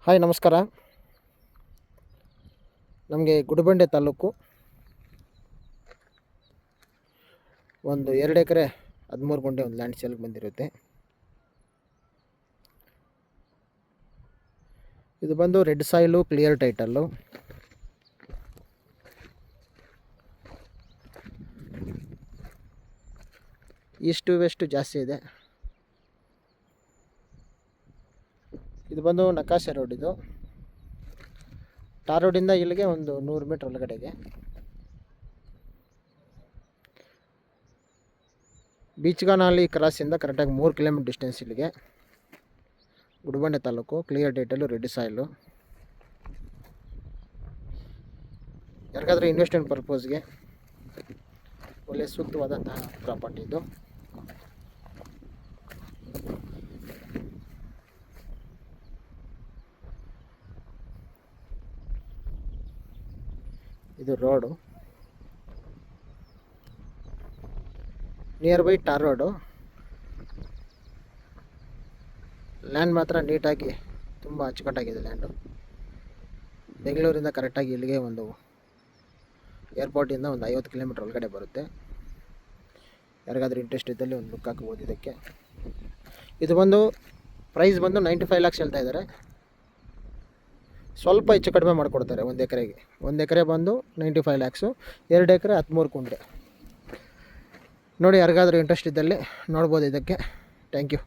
Hi ನಮಸ್ಕಾರ. ನಮಗೆ ಗುಡಿಬಂಡೆ ತಾಲೂಕು ಒಂದು 2 ಎಕರೆ 13 ಗುಂಟೆ ಒಂದು ಲ್ಯಾಂಡ್ ಸೇಲ್ಗೆ ಬಂದಿರುತ್ತೆ. ಇದು ಬಂದು red soil, clear title. East west ಜಾಸ್ತಿ ಇದೆ. ಇದು ಬಂದು ನಕಾಶೆ ರೋಡ್. ಇದು ಟಾರ್ ರೋಡಿಂದ ಇಲ್ಲಿಗೆ ಒಂದು 100 ಮೀಟ್ರ್ ಒಳಗಡೆಗೆ. ಬೀಚ್ಗಾನಹಳ್ಳಿ ಕ್ರಾಸಿಂದ ಕರೆಕ್ಟಾಗಿ 3 ಕಿಲೋಮೀಟರ್ ಡಿಸ್ಟೆನ್ಸ್ ಇಲ್ಲಿಗೆ. Gudibande taluk, clear title, red soil. ಯಾರಿಗಾದ್ರೂ ಇನ್ವೆಸ್ಟ್ಮೆಂಟ್ ಪರ್ಪೋಸ್ಗೆ ಒಳ್ಳೆಯ ಸೂಕ್ತವಾದಂತಹ ಪ್ರಾಪರ್ಟಿ ಇದು. ಇದು road, nearby tar road. Land ಮಾತ್ರ ನೀಟಾಗಿ ತುಂಬ ಅಚ್ಚುಕಟ್ಟಾಗಿದೆ ಲ್ಯಾಂಡು. ಬೆಂಗಳೂರಿಂದ ಕರೆಕ್ಟಾಗಿ ಇಲ್ಲಿಗೆ ಒಂದು ಏರ್ಪೋರ್ಟಿಂದ ಒಂದು 50 ಕಿಲೋಮೀಟ್ರ್ ಒಳಗಡೆ ಬರುತ್ತೆ. ಯಾರಿಗಾದ್ರೂ ಇಂಟ್ರೆಸ್ಟ್ ಇದ್ದಲ್ಲಿ ಒಂದು ಲುಕ್ ಹಾಕಬಹುದು ಇದಕ್ಕೆ. ಇದು ಬಂದು ಪ್ರೈಸ್ ಬಂದು 95 lakhs ಹೇಳ್ತಾ ಇದ್ದಾರೆ. ಸ್ವಲ್ಪ ಹೆಚ್ಚು ಕಡಿಮೆ ಮಾಡಿಕೊಡ್ತಾರೆ. 1 ಎಕರೆಗೆ. 1 ಎಕರೆ ಬಂದು 95 lakhs, 2 ಎಕರೆ 13 ಗುಂಟೆ ನೋಡಿ. ಯಾರಿಗಾದ್ರೂ ಇಂಟ್ರೆಸ್ಟ್ ಇದ್ದಲ್ಲಿ ನೋಡ್ಬೋದು ಇದಕ್ಕೆ. Thank you.